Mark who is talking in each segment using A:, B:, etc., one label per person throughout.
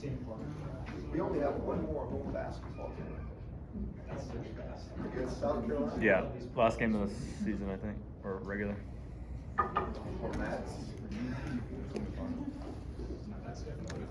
A: same part.
B: We only have one more home basketball game.
A: That's so fast.
B: Against South Carolina?
C: Yeah, last game of the season, I think, or regular.
B: Or Matt's?
A: No, that's definitely.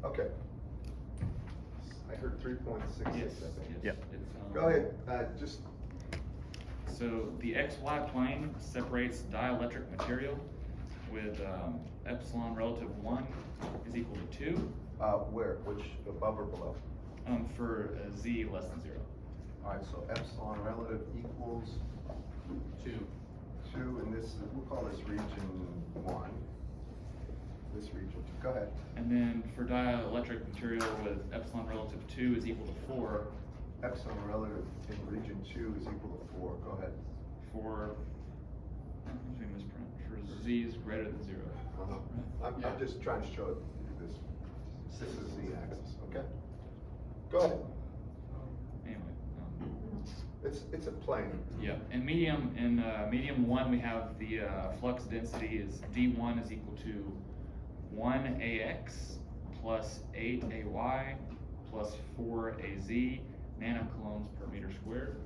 B: Okay. I heard 3.66,
D: Yes.
B: I think.
C: Yeah.
D: It's,
B: Go ahead, just,
D: So the XY plane separates dielectric material with epsilon relative 1 is equal to 2
B: where, which, above or below?
D: for Z less than 0.
B: All right, so epsilon relative equals
D: 2.
B: 2, and this, we'll call this region 1. This region 2, go ahead.
D: And then for dielectric material with epsilon relative 2 is equal to 4
B: Epsilon relative in region 2 is equal to 4, go ahead.
D: for, actually misprint, for Z is greater than 0.
B: I'm just trying to show this, this is the axis, okay? Go ahead.
D: Anyway.
B: It's a plane.
D: Yeah, in medium 1 we have the flux density is D1 is equal to 1AX plus 8AY plus 4AZ nanocoulombs per meter squared.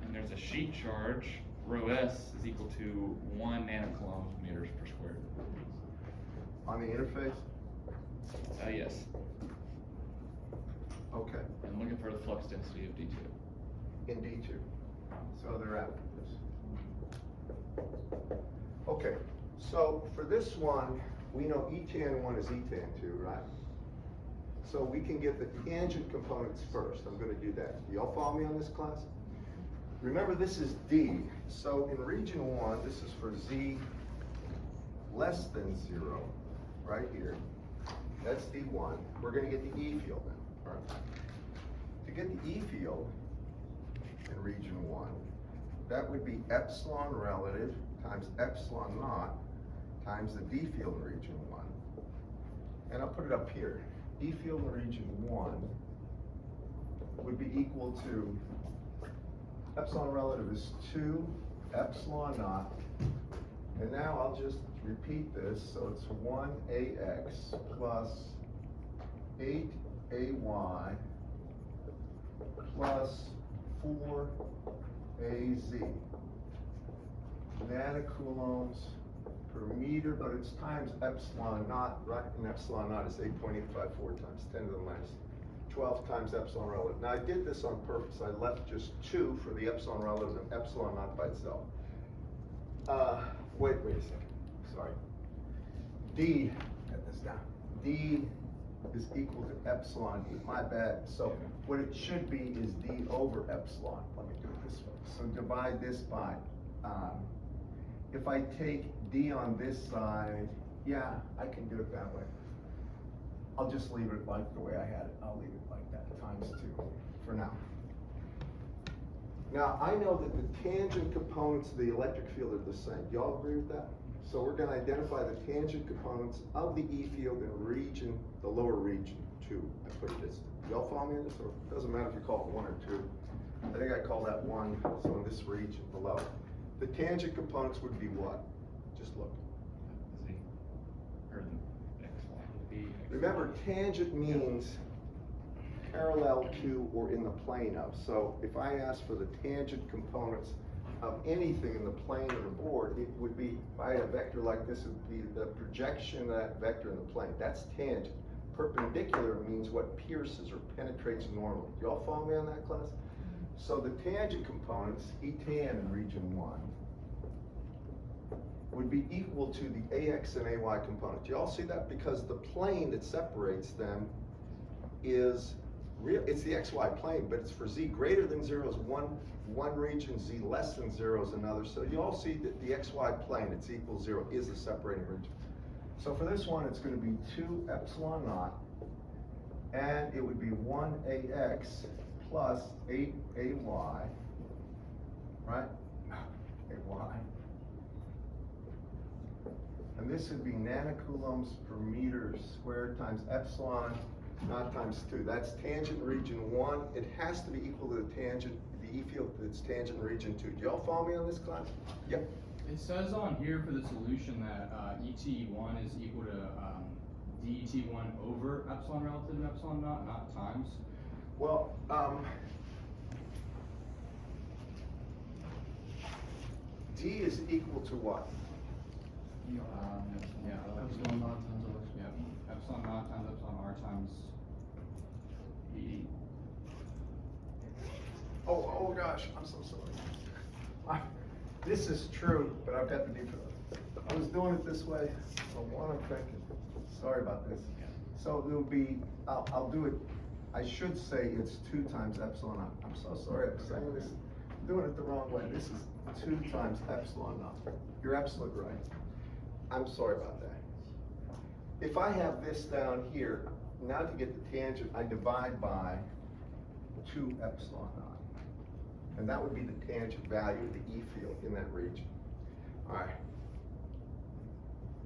D: And there's a sheet charge, rho S is equal to 1 nanocoulombs meters per squared.
B: On the interface?
D: Yes,
B: Okay,
D: I'm looking for the flux density of D2.
B: in D2. So they're out this. Okay, so for this one, we know Etan 1 is Etan 2, right? So we can get the tangent components first. I'm gonna do that. Do y'all follow me on this, class? Remember, this is D. So in region 1, this is for Z less than 0, right here. That's D1. We're gonna get the E field now, all right? To get the E field in region 1, that would be epsilon relative times epsilon naught times the D field in region 1. And I'll put it up here. E field in region 1 would be equal to, epsilon relative is 2 epsilon naught. And now I'll just repeat this, so it's 1AX plus 8AY plus 4AZ. Nanocoulombs per meter, but it's times epsilon naught, right? And epsilon naught is 8.854 times 10 to the minus 12 times epsilon relative. Now I did this on purpose. I left just 2 for the epsilon relative and epsilon naught by itself. Wait a second. Sorry. D, get this down. D is equal to epsilon E. My bad. So what it should be is D over epsilon. Let me do it this way. So divide this by. If I take D on this side, yeah, I can do it that way. I'll just leave it like the way I had it. I'll leave it like that, times 2 for now. Now, I know that the tangent components of the electric field are the same. Do y'all agree with that? So we're going to identify the tangent components of the E field in region, the lower region 2. I put it this. Y'all follow me in this? Or it doesn't matter if you call it 1 or 2. I think I call that 1, so in this region below. The tangent components would be what? Just look.
D: Z, or the XY, B.
B: Remember, tangent means parallel to or in the plane of. So if I ask for the tangent components of anything in the plane of the board, it would be, if I had a vector like this, it would be the projection of that vector in the plane. That's tangent. Perpendicular means what pierces or penetrates normally. Do y'all follow me on that, class? So the tangent components, Etan in region 1, would be equal to the AX and AY component. Do y'all see that? Because the plane that separates them is real. It's the XY plane, but it's for Z greater than 0 is one region, Z less than 0 is another. So you all see that the XY plane, it's equal 0, is the separating region. So for this one, it's going to be 2 epsilon naught, and it would be 1AX plus 8AY, right? AY this would be nanocoulombs per meter squared times epsilon naught times 2. That's tangent in region 1. It has to be equal to the tangent, the E field that's tangent in region 2. Do y'all follow me on this, class? Yep.
E: It says on here for the solution that ET1 is equal to DET1 over epsilon relative to epsilon naught, not times.
B: Well, D is equal to what?
E: Yeah, epsilon naught times R. Yeah, epsilon naught times epsilon R times E.
B: Oh gosh, I'm so sorry. This is true, but I've got to be, I was doing it this way, so what I'm thinking, sorry about this. So it'll be, I'll do it, I should say it's 2 times epsilon naught. I'm so sorry, I'm saying this, I'm doing it the wrong way. This is 2 times epsilon naught. You're absolutely right. I'm sorry about that. If I have this down here, now to get the tangent, I divide by 2 epsilon naught. And that would be the tangent value of the E field in that region. All right.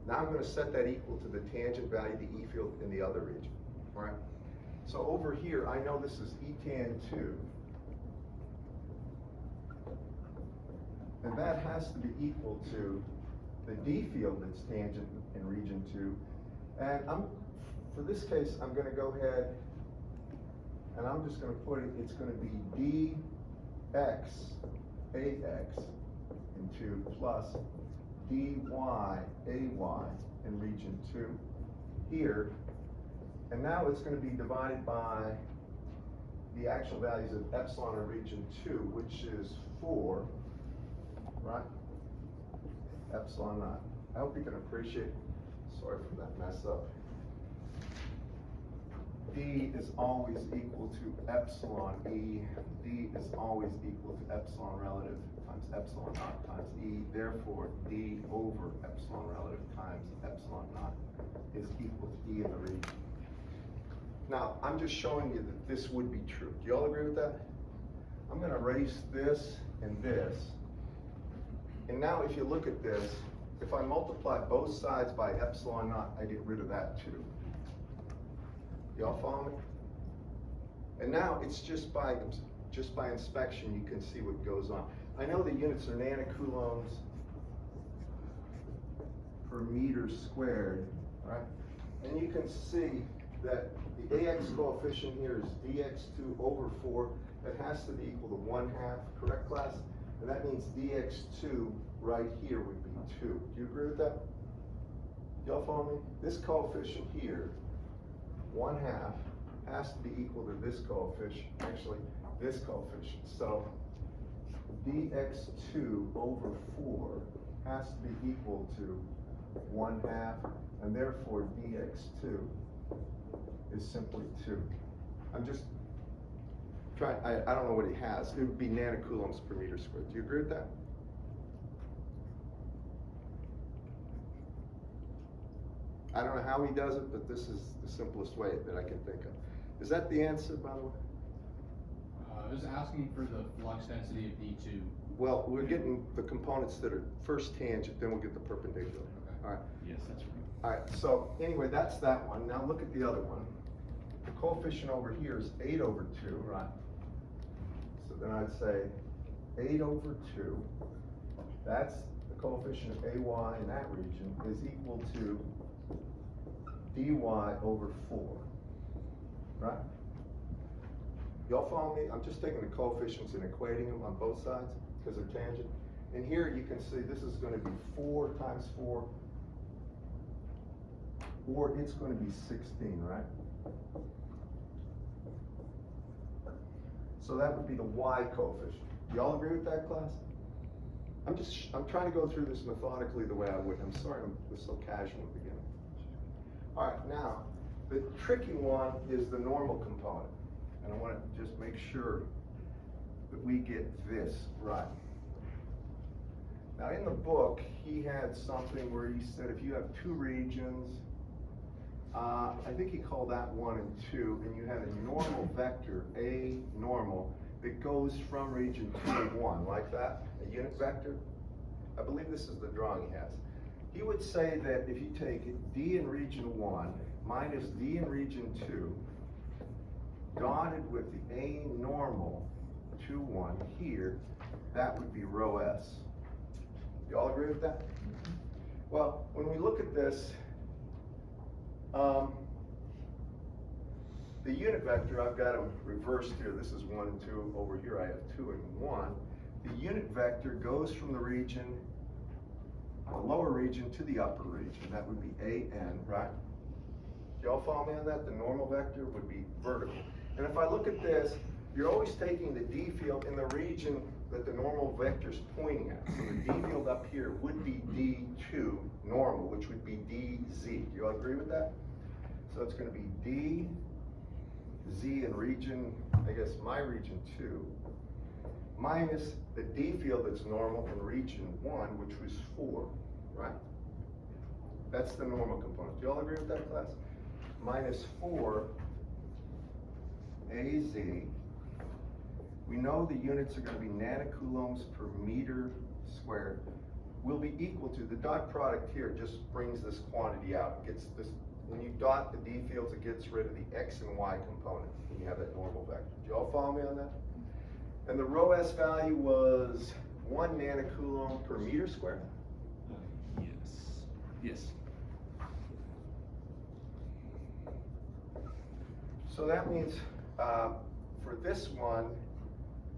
B: Now I'm going to set that equal to the tangent value of the E field in the other region. All right. So over here, I know this is E tan 2. And that has to be equal to the D field that's tangent in region 2. And for this case, I'm going to go ahead and I'm just going to put it, it's going to be dx ax into plus dy ay in region 2 here. And now it's going to be divided by the actual values of epsilon in region 2, which is 4, right? Epsilon naught. I hope you can appreciate, sorry for that mess up. D is always equal to epsilon E. D is always equal to epsilon relative times epsilon naught times E. Therefore, D over epsilon relative times epsilon naught is equal to E in the region. Now, I'm just showing you that this would be true. Do you all agree with that? I'm going to erase this and this. And now if you look at this, if I multiply both sides by epsilon naught, I get rid of that too. Y'all follow me? And now it's just by inspection you can see what goes on. I know the units are nanocoulombs per meter squared, right? And you can see that the AX coefficient here is dx2 over 4. That has to be equal to 1/2, correct, class? And that means dx2 right here would be 2. Do you agree with that? Y'all follow me? This coefficient here, 1/2, has to be equal to this coefficient, actually this coefficient. So dx2 over 4 has to be equal to 1/2, and therefore dx2 is simply 2. I'm just trying, I don't know what he has. It would be nanocoulombs per meter squared. Do you agree with that? I don't know how he does it, but this is the simplest way that I can think of. Is that the answer, by the way?
E: I was asking for the flux density of D2.
B: Well, we're getting the components that are first tangent, then we'll get the perpendicular.
E: Okay.
B: All right.
D: Yes, that's right.
B: All right, so anyway, that's that one. Now look at the other one. The coefficient over here is 8 over 2, right? So then I'd say 8 over 2, that's the coefficient of AY in that region, is equal to dy over 4, right? Y'all follow me? I'm just taking the coefficients and equating them on both sides because they're tangent. And here you can see this is going to be 4 times 4, or it's going to be 16, right? So that would be the y coefficient. Do y'all agree with that, class? I'm trying to go through this methodically the way I would. I'm sorry I was so casual at the beginning. All right, now, the tricky one is the normal component. And I want to just make sure that we get this right. Now in the book, he had something where he said if you have 2 regions, I think he called that 1 and 2, and you had a normal vector, A normal, that goes from region 2 to 1, like that, a unit vector. I believe this is the drawing he has. he would say that if you take D in region 1 minus D in region 2, dotted with the A normal to 1 here, that would be rho S. Y'all agree with that? Well, when we look at this, the unit vector, I've got them reversed here. This is 1 and 2. Over here I have 2 and 1. The unit vector goes from the region, the lower region to the upper region. That would be AN, right? Y'all follow me on that? The normal vector would be vertical. And if I look at this, you're always taking the D field in the region that the normal vector is pointing at. So the D field up here would be D2 normal, which would be DZ. Do you all agree with that? So it's going to be DZ in region, I guess my region 2, minus the D field that's normal in region 1, which was 4, right? That's the normal component. Do you all agree with that, class? Minus 4 AZ. We know the units are going to be nanocoulombs per meter squared. Will be equal to, the dot product here just brings this quantity out. It gets this, when you dot the D fields, it gets rid of the X and Y component when you have that normal vector. Do you all follow me on that? And the rho S value was 1 nanocoulomb per meter squared.
D: Yes. Yes.
B: So that means for this one,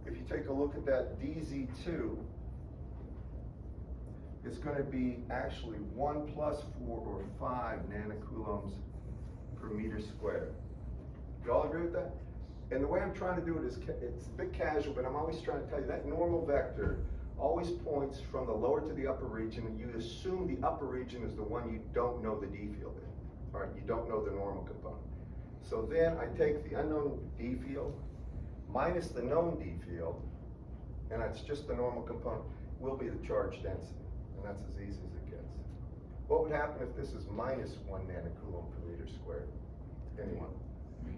B: if you take a look at that DZ2, it's going to be actually 1 plus 4 or 5 nanocoulombs per meter squared. Do y'all agree with that? And the way I'm trying to do it is, it's a bit casual, but I'm always trying to tell you that normal vector always points from the lower to the upper region, and you assume the upper region is the one you don't know the D field in. All right, you don't know the normal component. So then I take the unknown D field minus the known D field, and that's just the normal component, will be the charge density. And that's as easy as it gets. What would happen if this is minus 1 nanocoulomb per meter squared? Anyone?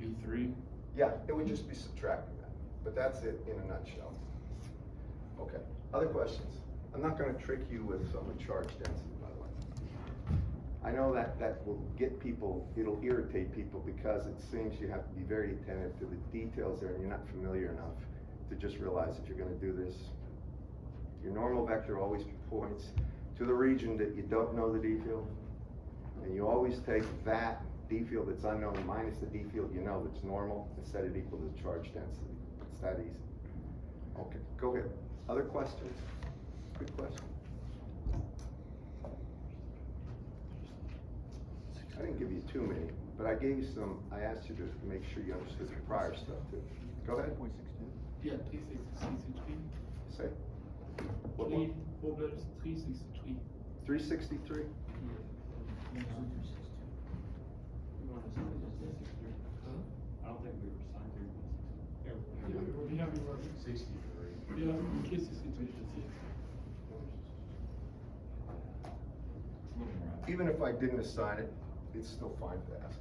D: E3.
B: Yeah, it would just be subtracting that. But that's it in a nutshell. Okay, other questions? I'm not going to trick you with charge density, by the way. I know that will get people, it'll irritate people because it seems you have to be very attentive to the details there and you're not familiar enough to just realize if you're going to do this. Your normal vector always points to the region that you don't know the D field, and you always take that D field that's unknown minus the D field you know that's normal and set it equal to the charge density. It's that easy. Okay, go ahead. Other questions? Good question. I didn't give you too many, but I gave you some, I asked you to make sure you understood the prior stuff too. Go ahead.
A: Yeah, 363.
B: Say. What one?
A: Problems 363.
B: 363?
A: I don't think we were signed here. Yeah, we were. 63. Yeah, 363.
B: Even if I didn't assign it, it's still fine to ask.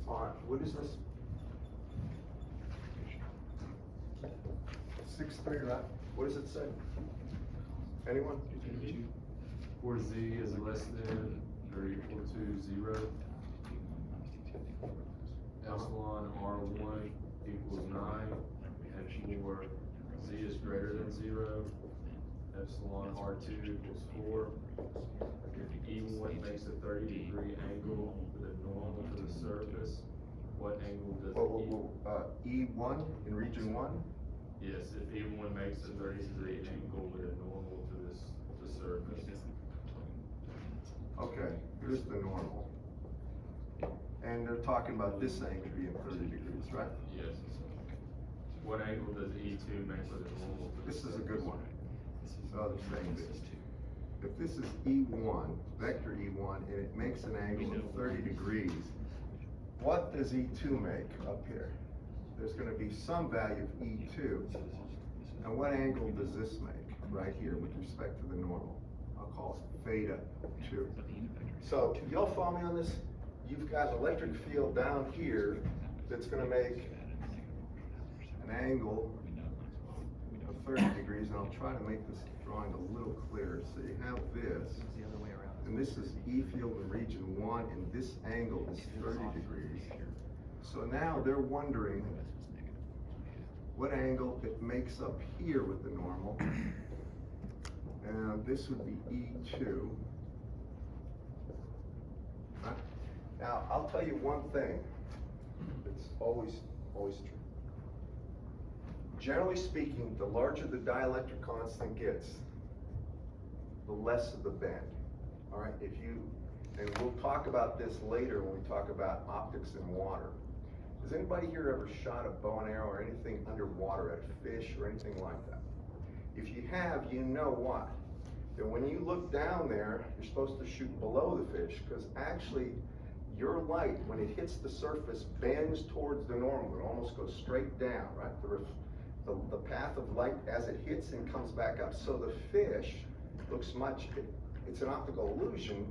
B: All right, what is this? 6.3, right? What does it say? Anyone?
F: Where Z is less than or equal to 0, epsilon R1 equals 9, and for Z is greater than 0, epsilon R2 equals 4. If E1 makes a 30-degree angle with a normal to the surface, what angle does
B: E1 in region 1?
F: Yes, if E1 makes a 30-degree angle with a normal to the surface.
B: Okay, here's the normal. And they're talking about this angle being 30 degrees, right?
F: Yes. What angle does E2 make with a normal to the
B: This is a
F: surface?
B: good one. So they're saying this. If this is E1, vector E1, and it makes an angle of 30 degrees, what does E2 make up here? There's going to be some value of E2. And what angle does this make right here with respect to the normal? I'll call it theta 2. So y'all follow me on this? you've got an electric field down here that's gonna make an angle of 30 degrees, and I'll try to make this drawing a little clearer. So you have this, and this is E field in region 1, and this angle is 30 degrees. So now they're wondering what angle it makes up here with the normal. And this would be E2. Right? Now, I'll tell you one thing that's always true. Generally speaking, the larger the dielectric constant gets, the less of the bend. All right, and we'll talk about this later when we talk about optics in water. Has anybody here ever shot a bow and arrow or anything underwater at a fish or anything like that? If you have, you know what? That when you look down there, you're supposed to shoot below the fish, because actually your light, when it hits the surface, bends towards the normal. It almost goes straight down, right? The path of light as it hits and comes back up. So the fish looks it's an optical illusion,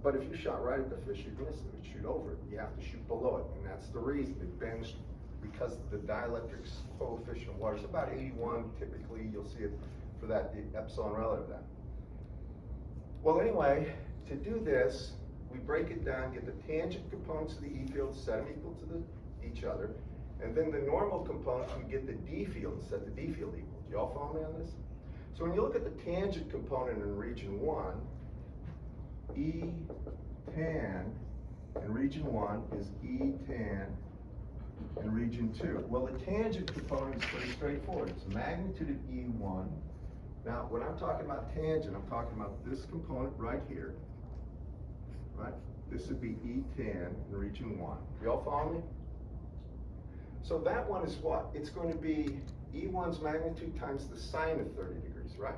B: but if you shot right at the fish, you'd miss it, you'd shoot over it. You have to shoot below it, and that's the reason. It bends because the dielectric coefficient of water is about 81, typically. You'll see it for that, the epsilon relative to that. Well, anyway, to do this, we break it down, get the tangent components of the E field, set them equal to each other, and then the normal components, we get the D field and set the D field equal. Do y'all follow me on this? So when you look at the tangent component in region 1, E tan in region 1 is E tan in region 2. Well, the tangent component is pretty straightforward. It's magnitude of E1. Now, when I'm talking about tangent, I'm talking about this component right here, right? This would be E tan in region 1. You all follow me? So that one is what? It's going to be E1's magnitude times the sine of 30 degrees, right?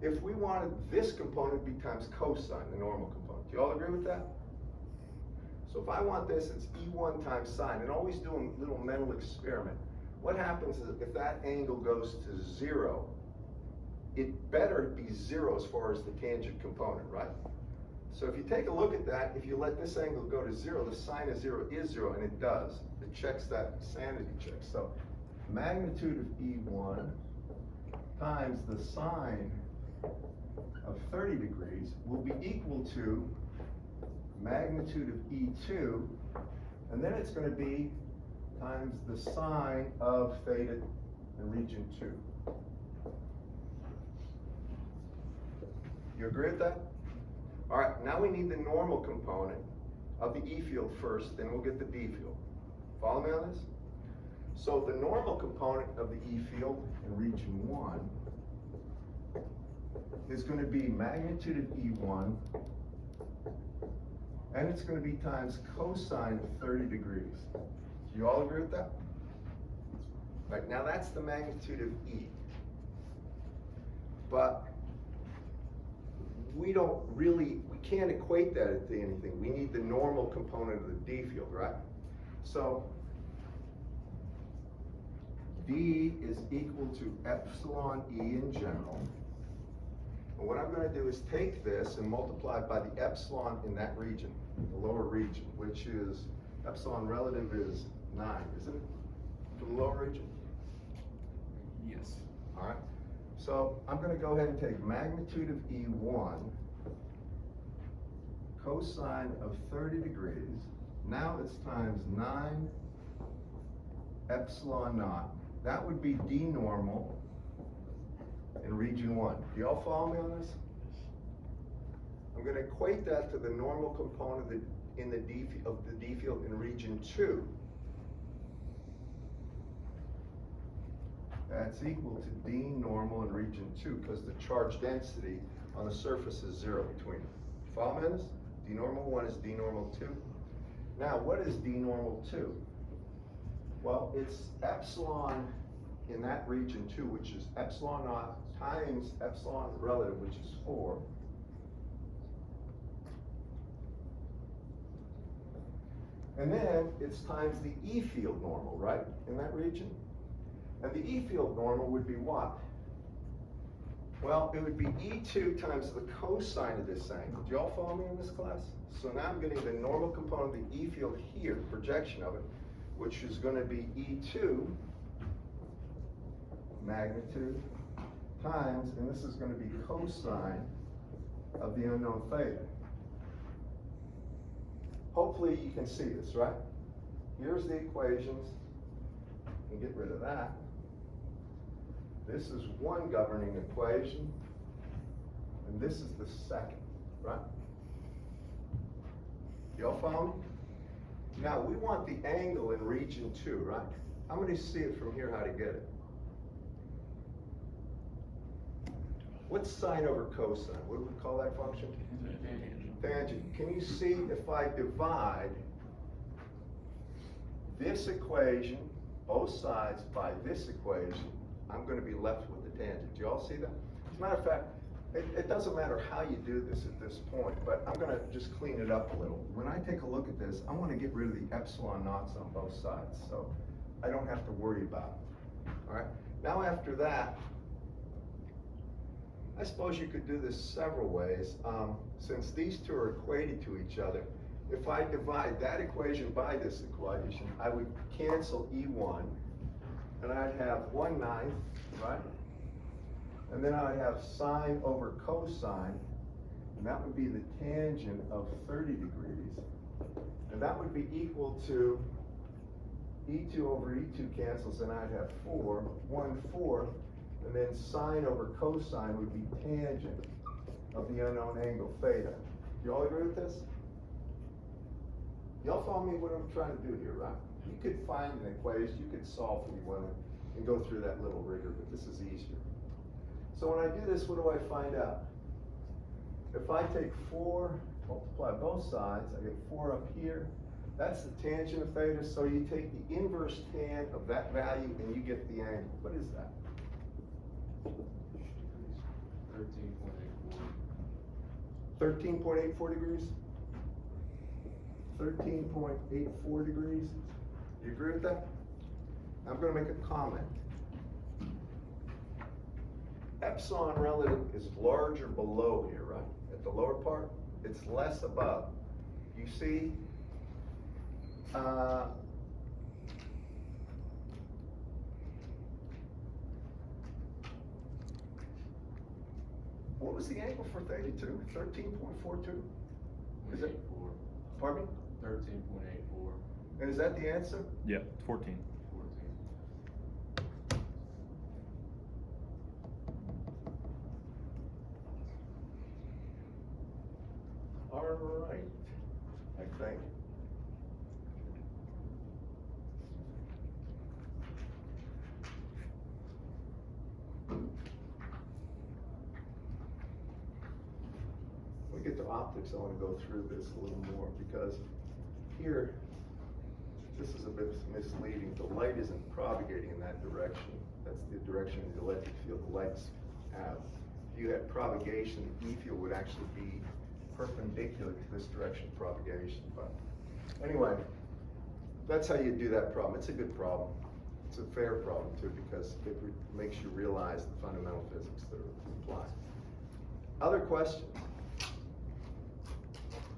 B: If we wanted this component to be times cosine, the normal component. Do you all agree with that? So if I want this, it's E1 times sine, and always do a little mental experiment. What happens is if that angle goes to 0, it better be 0 as far as the tangent component, right? So if you take a look at that, if you let this angle go to 0, the sine of 0 is 0, and it does. It checks that sanity check. So magnitude of E1 times the sine of 30 degrees will be equal to magnitude of E2, and then it's going to be times the sine of theta in region 2. You agree with that? All right, now we need the normal component of the E field first, then we'll get the D field. Follow me on this? So the normal component of the E field in region 1 is going to be magnitude of E1, and it's going to be times cosine of 30 degrees. Do you all agree with that? Right, now that's the magnitude of E. But we can't equate that to anything. We need the normal component of the D field, right? So D is equal to epsilon E in general. And what I'm going to do is take this and multiply it by the epsilon in that region, the lower region, which is, epsilon relative is 9, isn't it? For the lower region?
D: Yes.
B: All right. So I'm going to go ahead and take magnitude of E1, cosine of 30 degrees. Now it's times 9 epsilon naught. That would be D normal in region 1. Do y'all follow me on this? I'm going to equate that to the normal component of the D field in region 2. That's equal to D normal in region 2, because the charge density on the surface is 0 between them. Follow me on this? D normal 1 is D normal 2. Now, what is D normal 2? Well, it's epsilon in that region 2, which is epsilon naught times epsilon relative, which is 4. And then it's times the E field normal, right, in that region? And the E field normal would be what? Well, it would be E2 times the cosine of this angle. Do y'all follow me in this class? So now I'm getting the normal component of the E field here, projection of it, which is going to be E2 magnitude times, and this is going to be cosine of the unknown theta. Hopefully you can see this, right? Here's the equations. You can get rid of that. This is one governing equation, and this is the second, right? Y'all follow me? Now, we want the angle in region 2, right? I'm going to see it from here how to get it. What's sine over cosine? What do we call that function? Tangent. Can you see if I divide this equation, both sides, by this equation, I'm going to be left with the tangent. Do you all see that? As a matter of fact, it doesn't matter how you do this at this point, but I'm going to just clean it up a little. When I take a look at this, I want to get rid of the epsilon naughts on both sides, so I don't have to worry about it. All right? Now after that, I suppose you could do this several ways. Since these two are equated to each other, if I divide that equation by this equation, I would cancel E1, and I'd have 1/9, right? And then I'd have sine over cosine, and that would be the tangent of 30 degrees. And that would be equal to E2 over E2 cancels, and I'd have 4, 1/4, and then sine over cosine would be tangent of the unknown angle theta. You all agree with this? Y'all follow me what I'm trying to do here, right? You could find an equation, you could solve if you wanted, and go through that little rigor, but this is easier. So when I do this, what do I find out? If I take 4, multiply both sides, I get 4 up here. That's the tangent of theta, so you take the inverse tan of that value and you get the angle. What is that?
F: 13.84.
B: 13.84 degrees? 13.84 degrees? You agree with that? I'm going to make a comment. Epsilon relative is larger below here, right? At the lower part, it's less above. You see, what was the angle for theta 2? 13.42? Is it? Pardon me?
F: 13.84.
B: And is that the answer?
C: Yeah, 14.
F: 14.
B: All right, I think. When we get to optics, I want to go through this a little more because here, this is a bit misleading. The light isn't propagating in that direction. That's the direction of the electric field the lights have. If you had propagation, the E field would actually be perpendicular to this direction of propagation. But anyway, that's how you do that problem. It's a good problem. It's a fair problem too because it makes you realize the fundamental physics that are applied. Other questions?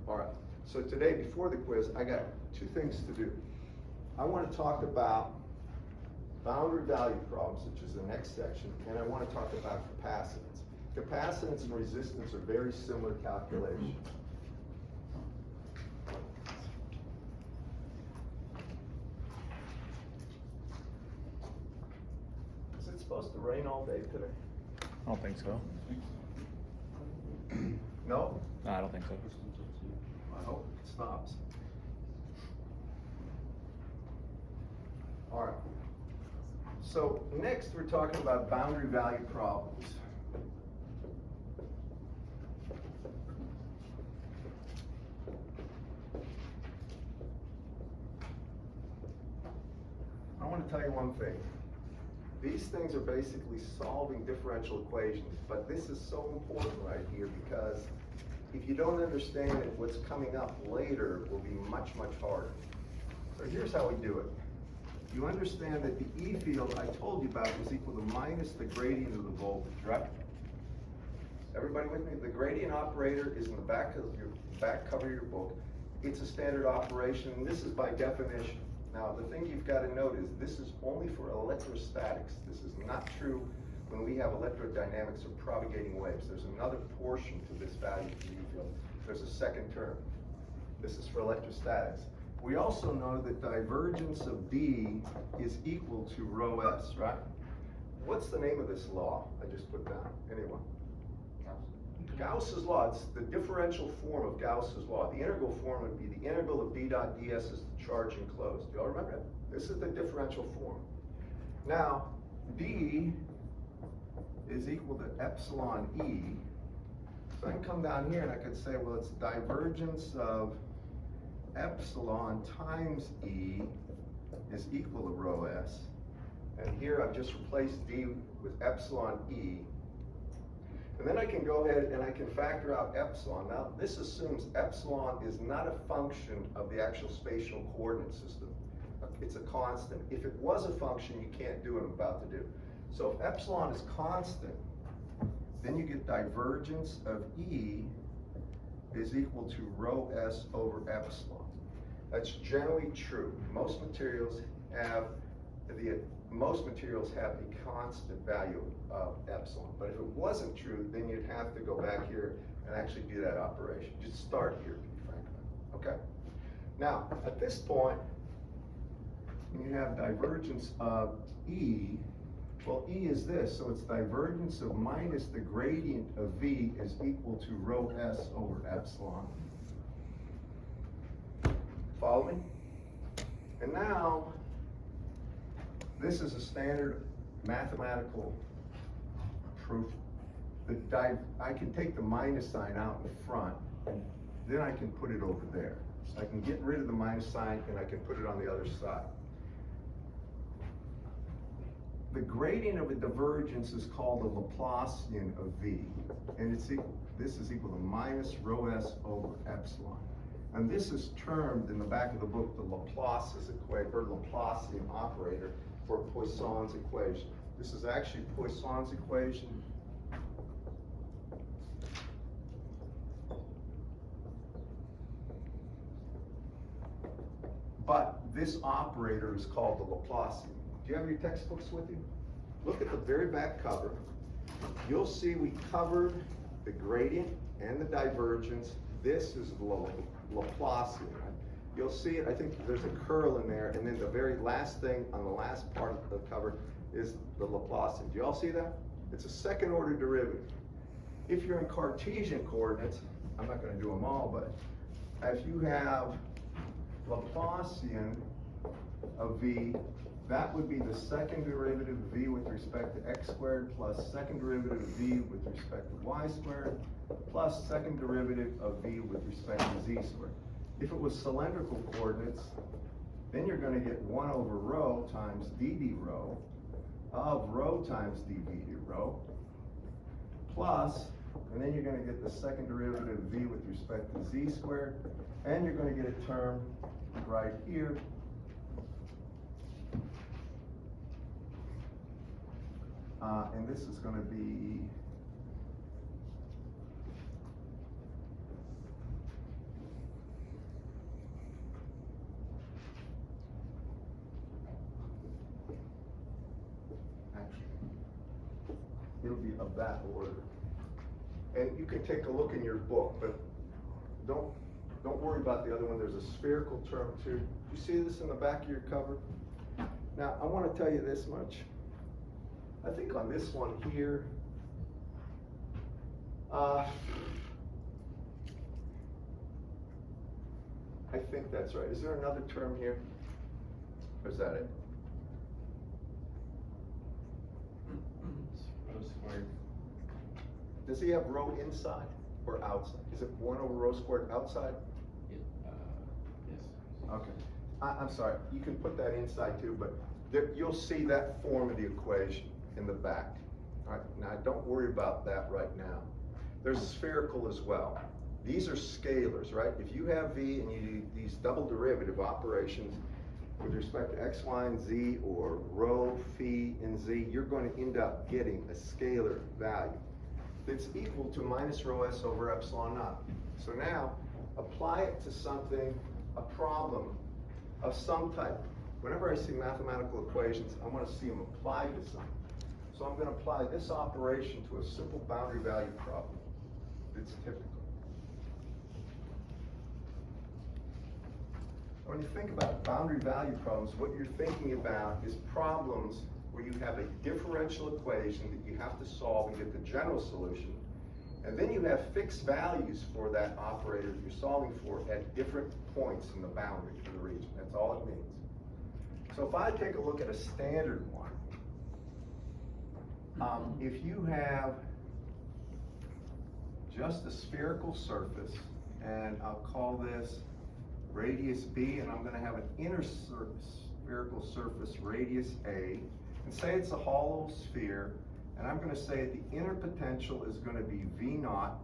B: All right, so today before the quiz, I got 2 things to do. I want to talk about boundary value problems, which is the next section, and I want to talk about capacitance. Capacitance and resistance are very similar calculations. Is it supposed to rain all day today?
C: I don't think so.
B: No?
C: No, I don't think so.
B: I hope it stops. All right. So next we're talking about boundary value problems. I want to tell you one thing. These things are basically solving differential equations, but this is so important right here because if you don't understand it, what's coming up later will be much, much harder. So here's how we do it. You understand that the E field I told you about was equal to minus the gradient of the voltage, right? Everybody with me? The gradient operator is in the back cover of your book. It's a standard operation, and this is by definition. Now, the thing you've got to note is this is only for electrostatics. This is not true when we have electrodynamics or propagating waves. There's another portion to this value for U field. There's a second term. This is for electrostatics. We also know that divergence of D is equal to rho S, right? What's the name of this law I just put down? Anyone? Gauss's law. It's the differential form of Gauss's law. The integral form would be the integral of d dot ds is the charge enclosed. Do y'all remember that? This is the differential form. Now, D is equal to epsilon E. So I can come down here and I could say, well, it's divergence of epsilon times E is equal to rho S. And here I've just replaced D with epsilon E. And then I can go ahead and I can factor out epsilon. Now, this assumes epsilon is not a function of the actual spatial coordinate system. It's a constant. If it was a function, you can't do what I'm about to do. So if epsilon is constant, then you get divergence of E is equal to rho S over epsilon. That's generally true. Most materials have a constant value of epsilon. But if it wasn't true, then you'd have to go back here and actually do that operation. Just start here, to be frank about it. Okay? Now, at this point, when you have divergence of E, well, E is this, so it's divergence of minus the gradient of V is equal to rho S over epsilon. Follow me? And now, this is a standard mathematical proof. I can take the minus sign out in the front, and then I can put it over there. So I can get rid of the minus sign, and I can put it on the other side. The gradient of a divergence is called the Laplacian of V, and this is equal to minus rho S over epsilon. And this is termed in the back of the book the Laplace's equation, or Laplacian operator for Poisson's equation. This is actually Poisson's equation. But this operator is called the Laplacian. Do you have your textbooks with you? Look at the very back cover. You'll see we covered the gradient and the divergence. This is the Laplacian, right? You'll see it, I think there's a curl in there, and then the very last thing on the last part of the cover is the Laplacian. Do you all see that? It's a second order derivative. If you're in Cartesian coordinates, I'm not going to do them all, but if you have Laplacian of V, that would be the second derivative of V with respect to x squared plus second derivative of V with respect to y squared plus second derivative of V with respect to z squared. If it was cylindrical coordinates, then you're going to get 1 over rho times dd rho of rho times dv rho plus, and then you're going to get the second derivative of V with respect to z squared, and you're going to get a term right here and this is going to be actually it'll be of that order. And you can take a look in your book, but don't worry about the other one. There's a spherical term too. You see this in the back of your cover? Now, I want to tell you this much. I think on this one here, I think that's right. Is there another term here? Or is that it?
A: Rho squared.
B: Does he have rho inside or outside? Is it 1 over rho squared outside?
A: Yes.
B: Okay. I'm sorry, you can put that inside too, but there, you'll see that form of the equation in the back. All right, now don't worry about that right now. There's spherical as well. These are scalars, right? If you have V and you do these double derivative operations with respect to x, y, and z, or rho, phi, and z, you're going to end up getting a scalar value. that's equal to minus rho s over epsilon naught. So now, apply it to something, a problem of some type. Whenever I see mathematical equations, I want to see them applied to something. So I'm going to apply this operation to a simple boundary value problem. It's typical. When you think about boundary value problems, what you're thinking about is problems where you have a differential equation that you have to solve and get the general solution, and then you have fixed values for that operator that you're solving for at different points in the boundary for the region. That's all it means. So if I take a look at a standard one, if you have just a spherical surface, and I'll call this radius B, and I'm going to have an inner spherical surface radius A, and say it's a hollow sphere, and I'm going to say the inner potential is going to be V naught,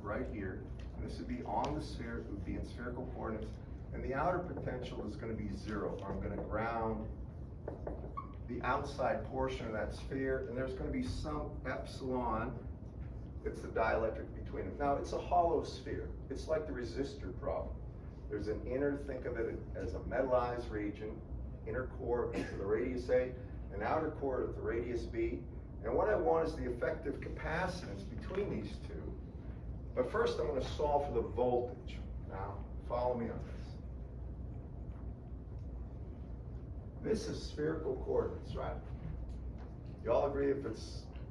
B: right here, and this would be on the sphere, it would be in spherical coordinates, and the outer potential is going to be 0. I'm going to ground the outside portion of that sphere, and there's going to be some epsilon. It's the dielectric between them. Now, it's a hollow sphere. It's like the resistor problem. There's an inner, think of it as a metallized region, inner core to the radius A, an outer core to the radius B. And what I want is the effective capacitance between these two. But first, I'm going to solve for the voltage. Now, follow me on this. This is spherical coordinates, right? You all agree if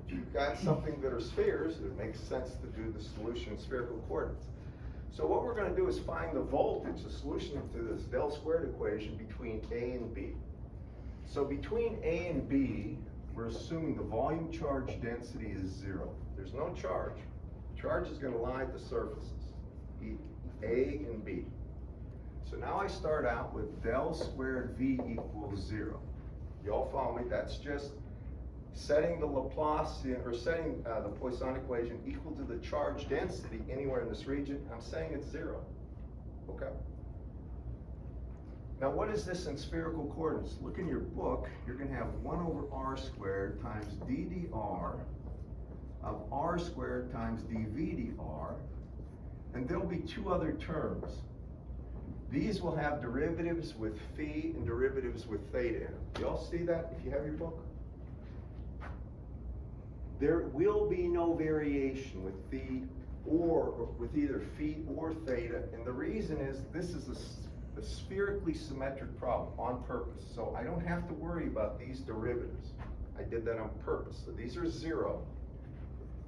B: you've got something that are spheres, it makes sense to do the solution in spherical coordinates. So what we're going to do is find the voltage, the solution to this del squared equation between A and B. So between A and B, we're assuming the volume charge density is 0. There's no charge. Charge is going to lie at the surfaces, A and B. So now I start out with del squared V equals 0. You all follow me? That's just setting the Laplacian, or setting the Poisson equation equal to the charge density anywhere in this region. I'm saying it's 0. Okay? Now what is this in spherical coordinates? Look in your book, you're going to have 1 over r squared times ddr of r squared times dvdr, and there'll be 2 other terms. These will have derivatives with phi and derivatives with theta in them. Do you all see that if you have your book? There will be no variation with phi or with either phi or theta, and the reason is this is a spherically symmetric problem on purpose, so I don't have to worry about these derivatives. I did that on purpose. So these are 0.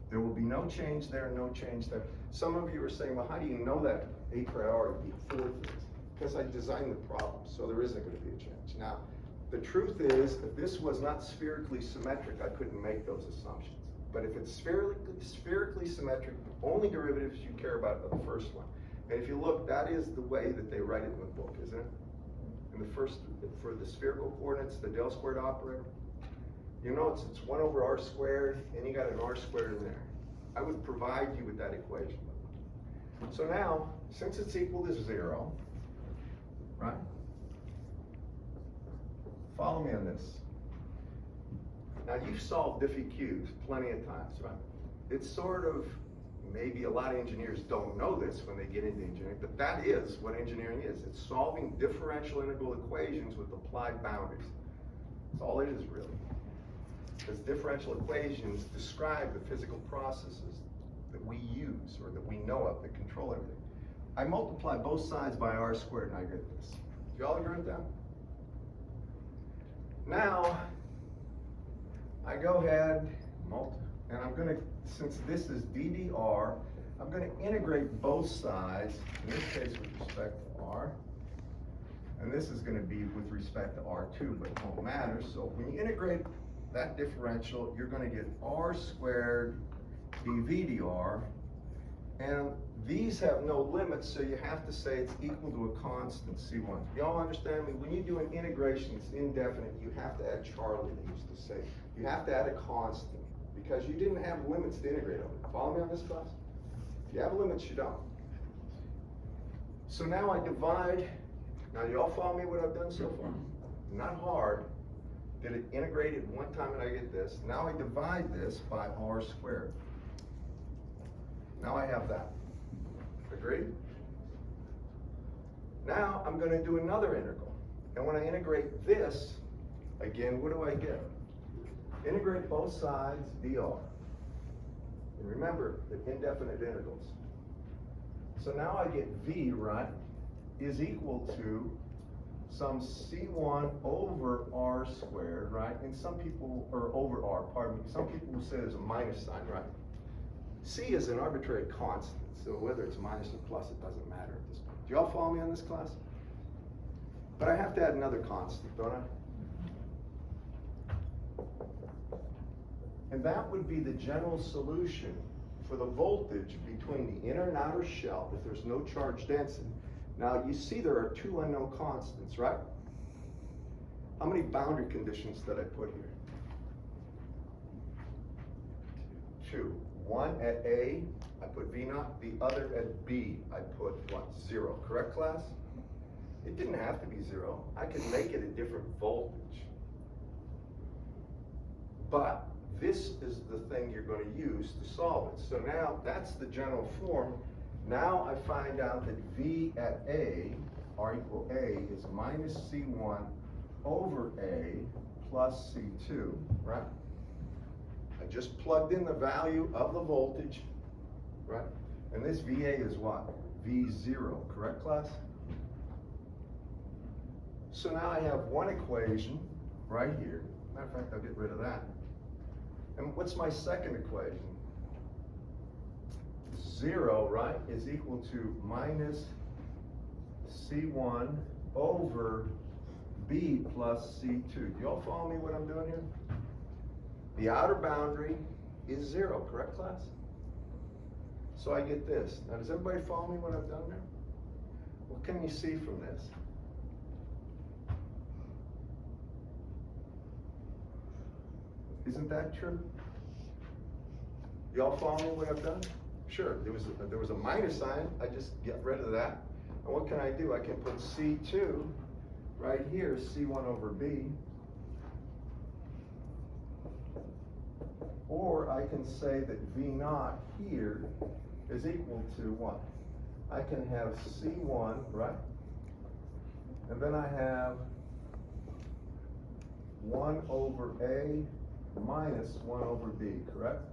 B: There will be no change there, no change there. Some of you are saying, well, how do you know that a priori before this? Because I designed the problem, so there isn't going to be a change. Now, the truth is, if this was not spherically symmetric, I couldn't make those assumptions. But if it's spherically symmetric, the only derivatives you care about are the first one. And if you look, that is the way that they write it in the book, isn't it? In the first, for the spherical coordinates, the del squared operator, you know it's 1 over r squared, and you got an r squared in there. I would provide you with that equation. So now, since it's equal to 0, right? Follow me on this. Now you've solved diffie-qs plenty of times, right? It's sort of, maybe a lot of engineers don't know this when they get into engineering, but that is what engineering is. It's solving differential integral equations with applied boundaries. That's all it is really. Because differential equations describe the physical processes that we use or that we know of that control everything. I multiply both sides by r squared and I get this. Do you all agree with that? Now, I go ahead, and I'm going to, since this is ddr, I'm going to integrate both sides, in this case with respect to r, and this is going to be with respect to r2, but it won't matter. So when you integrate that differential, you're going to get r squared dv dr, and these have no limits, so you have to say it's equal to a constant C1. Y'all understand me? When you do an integration that's indefinite, you have to add Charlie, they used to say. You have to add a constant, because you didn't have limits to integrate over. Follow me on this, class? If you have limits, you don't. So now I divide. Now you all follow me what I've done so far? Not hard. Did it integrate it one time and I get this. Now I divide this by r squared. Now I have that. Agreed? Now I'm going to do another integral. And when I integrate this, again, what do I get? Integrate both sides, dr. And remember, the indefinite integrals. So now I get v, right, is equal to some c1 over r squared, right? And some people, or over r, pardon me, some people will say there's a minus sign, right? C is an arbitrary constant, so whether it's minus or plus, it doesn't matter at this point. Do y'all follow me on this, class? But I have to add another constant, don't I? And that would be the general solution for the voltage between the inner and outer shell if there's no charge density. Now you see there are two unknown constants, right? How many boundary conditions did I put here? Two. One at A, I put V naught. The other at B, I put what? 0. Correct, class? It didn't have to be 0. I could make it a different voltage. But this is the thing you're going to use to solve it. So now that's the general form. Now I find out that V at A, R equal A, is minus C1 over A plus C2, right? I just plugged in the value of the voltage, right? And this VA is what? V0, correct, class? So now I have one equation right here. Matter of fact, I'll get rid of that. And what's my second equation? 0, right, is equal to minus C1 over B plus C2. Do y'all follow me what I'm doing here? The outer boundary is 0, correct, class? So I get this. Now, does everybody follow me what I've done there? What can you see from this? Isn't that true? Y'all follow me what I've done? Sure, there was a minus sign, I just get rid of that. And what can I do? I can put C2 right here, C1 over B. Or I can say that V naught here is equal to what? I can have C1, right? And then I have 1 over A minus 1 over B, correct?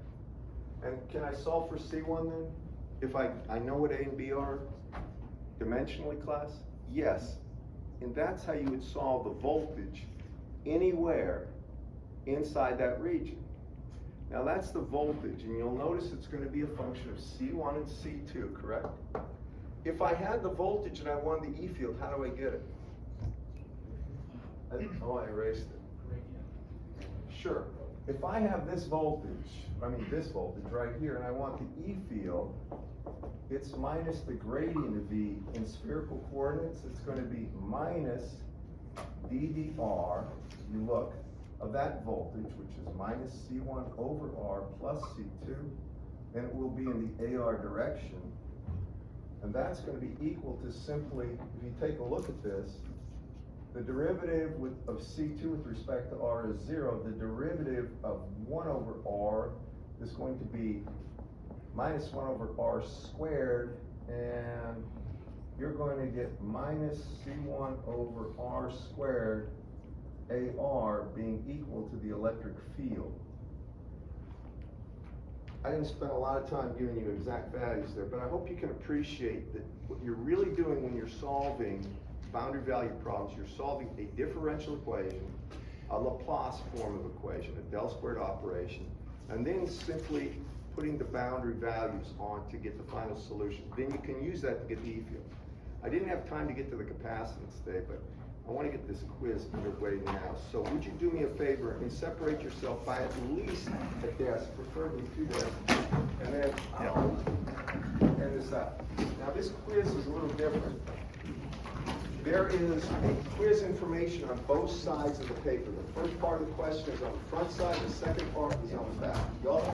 B: And can I solve for C1 then? If I know what A and B are dimensionally, class? Yes. And that's how you would solve the voltage anywhere inside that region. Now that's the voltage, and you'll notice it's going to be a function of C1 and C2, correct? If I had the voltage and I wanted the E field, how do I get it? I erased it. Sure. If I have this voltage, this voltage right here, and I want the E field, it's minus the gradient of V in spherical coordinates. It's going to be minus ddr, you look, of that voltage, which is minus C1 over R plus C2, and it will be in the AR direction. And that's going to be equal to simply, if you take a look at this, the derivative of C2 with respect to R is 0. The derivative of 1 over R is going to be minus 1 over R squared, and you're going to get minus C1 over R squared AR being equal to the electric field. I didn't spend a lot of time giving you exact values there, but I hope you can appreciate that what you're really doing when you're solving boundary value problems, you're solving a differential equation, a Laplace form of equation, a del squared operation, and then simply putting the boundary values on to get the final solution. Then you can use that to get the E field. I didn't have time to get to the capacitance today, but I want to get this quiz underway now. So would you do me a favor and separate yourself by at least a desk, preferably 2 desks, and then I'll end this up. Now this quiz is a little different. There is a quiz information on both sides of the paper. The first part of the question is on the front side, the second part is on the back. Y'all